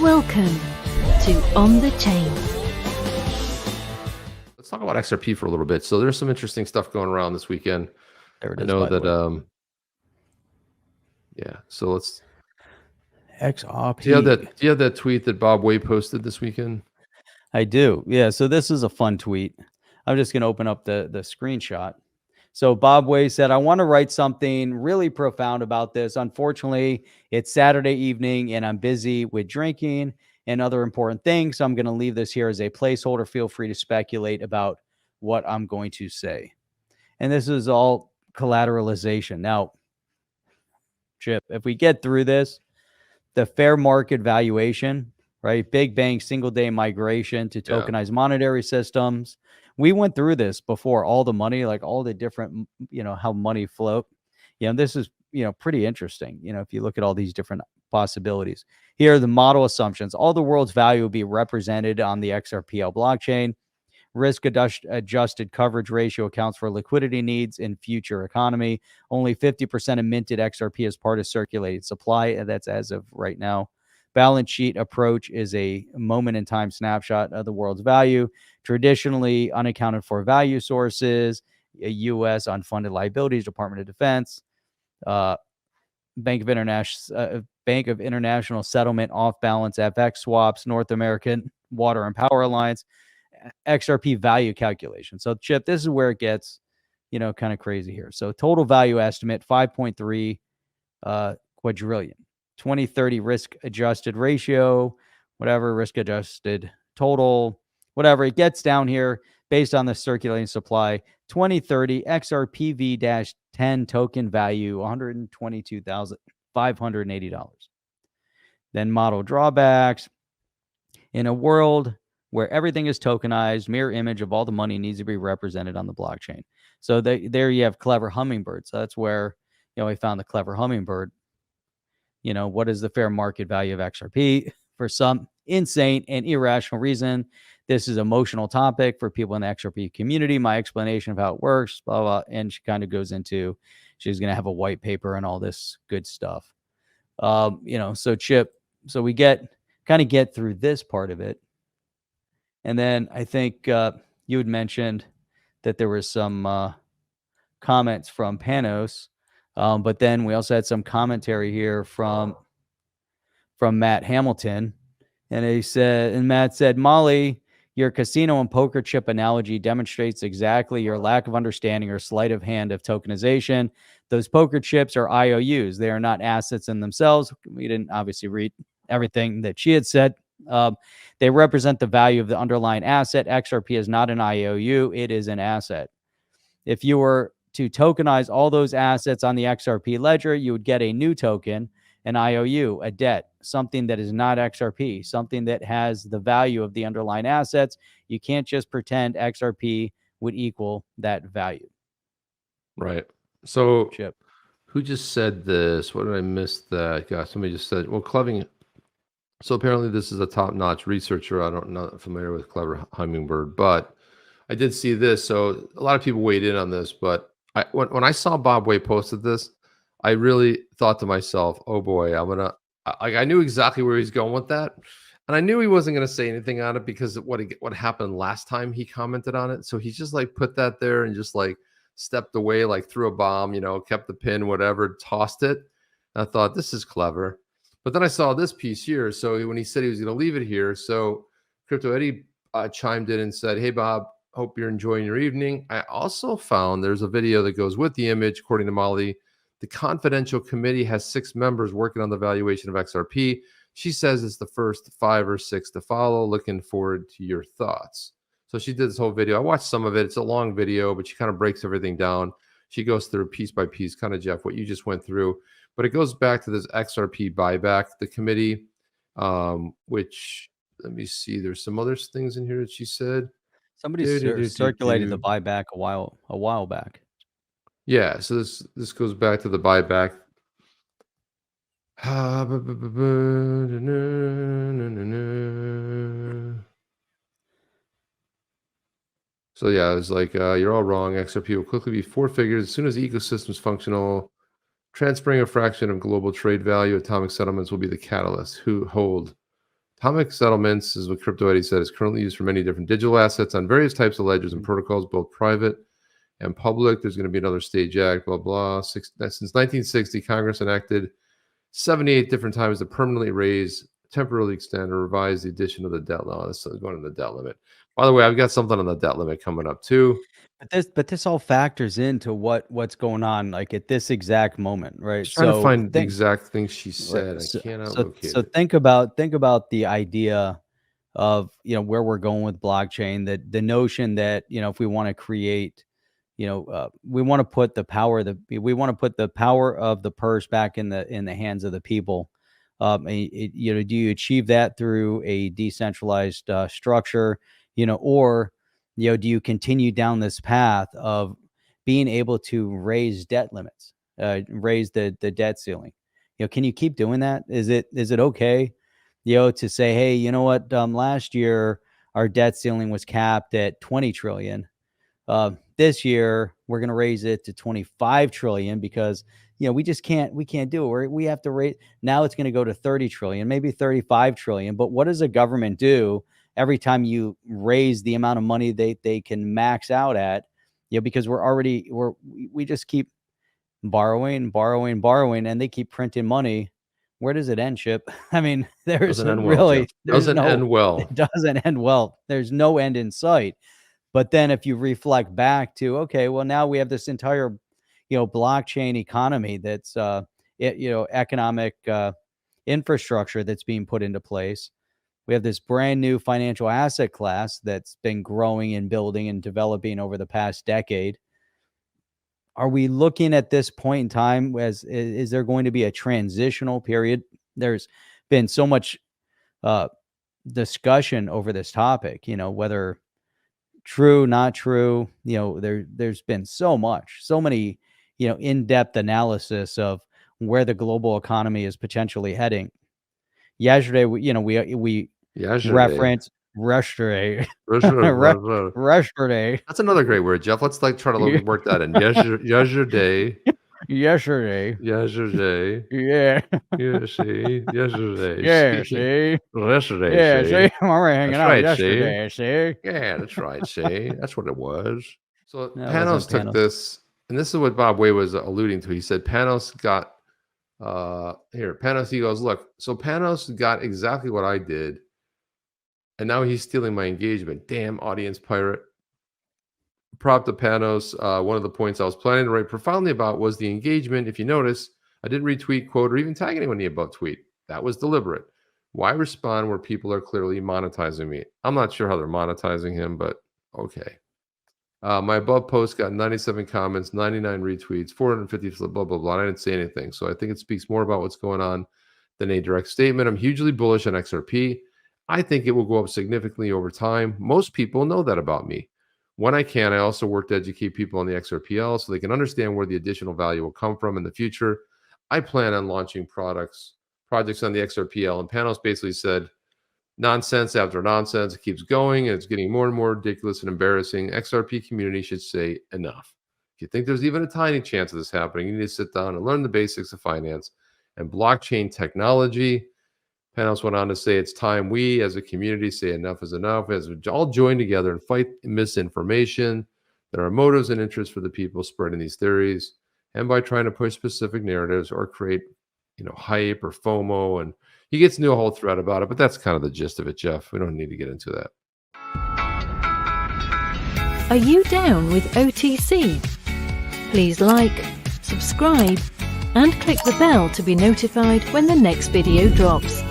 Welcome to On the Chain. Let's talk about XRP for a little bit. So there's some interesting stuff going around this weekend. There it is. I know that, yeah. So let's. XRP. Do you have that tweet that Bob Way posted this weekend? I do. Yeah. So this is a fun tweet. I'm just going to open up the screenshot. So Bob Way said, I want to write something really profound about this. Unfortunately, it's Saturday evening and I'm busy with drinking and other important things. So I'm going to leave this here as a placeholder. Feel free to speculate about what I'm going to say. And this is all collateralization. Now, Chip, if we get through this, the fair market valuation, right? Big bang, single day migration to tokenized monetary systems. We went through this before, all the money, like all the different, how money flow. This is, pretty interesting. If you look at all these different possibilities here, the model assumptions, all the world's value will be represented on the XRPL blockchain. Risk adjusted coverage ratio accounts for liquidity needs in future economy. Only 50% of minted XRP is part of circulating supply. And that's as of right now. Balance sheet approach is a moment in time snapshot of the world's value. Traditionally unaccounted for value sources, U.S. unfunded liabilities, Department of Defense, Bank of International Settlement, off-balance FX swaps, North American Water and Power Alliance, XRP value calculation. So, Chip, this is where it gets, kind of crazy here. So, total value estimate 5.3 quadrillion. 2030 risk adjusted ratio, whatever, risk adjusted total, whatever. It gets down here based on the circulating supply. 2030 XRPV-10 token value $122,580. Then model drawbacks. In a world where everything is tokenized, mirror image of all the money needs to be represented on the blockchain. So there you have Clever Hummingbird. So that's where we found the Clever Hummingbird. What is the fair market value of XRP? For some insane and irrational reason, this is an emotional topic for people in the XRP community. My explanation of how it works, blah, blah. And she kind of goes into, she's going to have a white paper and all this good stuff. So Chip, so we get through this part of it. And then I think you had mentioned that there was some comments from Panos. But then we also had some commentary here from Matt Hamilton. And Matt said, Molly, your casino and poker chip analogy demonstrates exactly your lack of understanding or sleight of hand of tokenization. Those poker chips are IOUs. They are not assets in themselves. We didn't obviously read everything that she had said. They represent the value of the underlying asset. XRP is not an IOU. It is an asset. If you were to tokenize all those assets on the XRP ledger, you would get a new token, an IOU, a debt, something that is not XRP, something that has the value of the underlying assets. You can't just pretend XRP would equal that value. Right. So Chip, who just said this? What did I miss that? Gosh, somebody just said, well, Cleving. So apparently this is a top-notch researcher. I'm not familiar with Clever Hummingbird, but I did see this. So a lot of people weighed in on this, but when I saw Bob Way posted this, I really thought to myself, oh boy, I knew exactly where he's going with that. And I knew he wasn't going to say anything on it because of what happened last time he commented on it. So he just like put that there and just like stepped away, like threw a bomb, kept the pin, whatever, tossed it. And I thought, this is clever. But then I saw this piece here. So when he said he was going to leave it here, so Crypto Eddie chimed in and said, hey, Bob, hope you're enjoying your evening. I also found there's a video that goes with the image. According to Molly, the confidential committee has 6 members working on the valuation of XRP. She says it's the first 5 or 6 to follow. Looking forward to your thoughts. So she did this whole video. I watched some of it. It's a long video, but she kind of breaks everything down. She goes through piece by piece, kind of, Jeff, what you just went through. But it goes back to this XRP buyback, the committee, which, let me see, there's some other things in here that she said. Somebody circulated the buyback a while back. Yeah, so this goes back to the buyback. So yeah, it was like, you're all wrong. XRP will quickly be 4 figures as soon as the ecosystem is functional. Transferring a fraction of global trade value, atomic settlements will be the catalyst. Who hold Atomic settlements is what Crypto Eddie said is currently used for many different digital assets on various types of ledgers and protocols, both private and public. There's going to be another stage act, blah, blah. Since 1960, Congress enacted 78 different times to permanently raise, temporarily extend, or revise the addition of the debt limit. This is going to the debt limit. By the way, I've got something on the debt limit coming up too. But this all factors into what's going on like at this exact moment, right? Just trying to find the think, exact thing she right, said. I cannot locate so it. think about the idea of where we're going with blockchain, that the notion that if we want to create, we want to put the power of the purse back in the hands of the people. Do you achieve that through a decentralized structure, or do you continue down this path of being able to raise debt limits, raise the debt ceiling? Can you keep doing that? Is it okay, to say, hey, you know what, last year our debt ceiling was capped at 20 trillion. This year we're going to raise it to 25 trillion because we can't do it. We have to raise. Now it's going to go to 30 trillion, maybe 35 trillion. But what does a government do every time you raise the amount of money they can max out at? Because we just keep borrowing, and they keep printing money. Where does it end, Chip? I mean, there's really doesn't end well. It doesn't end well. There's no end in sight. But then if you reflect back to, okay, well, now we have this entire, blockchain economy that's, economic infrastructure that's being put into place. We have this brand new financial asset class that's been growing and building and developing over the past decade. Are we looking at this point in time as, is there going to be a transitional period? There's been so much discussion over this topic, whether true, not true. There's been so many, in-depth analysis of where the global economy is potentially heading. Yesterday, we reference yesterday. Yesterday. That's another great word, Jeff. Let's try to work that in. Yesterday. Yesterday. Yesterday. Yeah. Yeah, see. Yesterday. Yeah, see. Yesterday. Yeah, see. see. We're hanging That's out right, yesterday, see. Yeah, that's right. See, that's what it was. So That Panos wasn't took Panos. this, and this is what Bob Way was alluding to. He said Panos got Panos. He goes, look. So Panos got exactly what I did, and now he's stealing my engagement. Damn, audience pirate. Prop to Panos. One of the points I was planning to write profoundly about was the engagement. If you notice, I didn't retweet, quote, or even tag anyone in the above tweet. That was deliberate. Why respond where people are clearly monetizing me? I'm not sure how they're monetizing him, but okay. My above post got 97 comments, 99 retweets, 450 blah, blah, blah. I didn't say anything. So I think it speaks more about what's going on than a direct statement. I'm hugely bullish on XRP. I think it will go up significantly over time. Most people know that about me. When I can, I also work to educate people on the XRPL so they can understand where the additional value will come from in the future. I plan on launching projects on the XRPL. And Panos basically said, nonsense after nonsense. It keeps going, and it's getting more and more ridiculous and embarrassing. XRP community should say enough. If you think there's even a tiny chance of this happening, you need to sit down and learn the basics of finance and blockchain technology. Panos went on to say, it's time we as a community say enough is enough, as we all join together and fight misinformation. There are motives and interests for the people spreading these theories, and by trying to push specific narratives or create hype or FOMO. And he gets into a whole thread about it, but that's kind of the gist of it, Jeff. We don't need to get into that. Are you down with OTC? Please like, subscribe, and click the bell to be notified when the next video drops.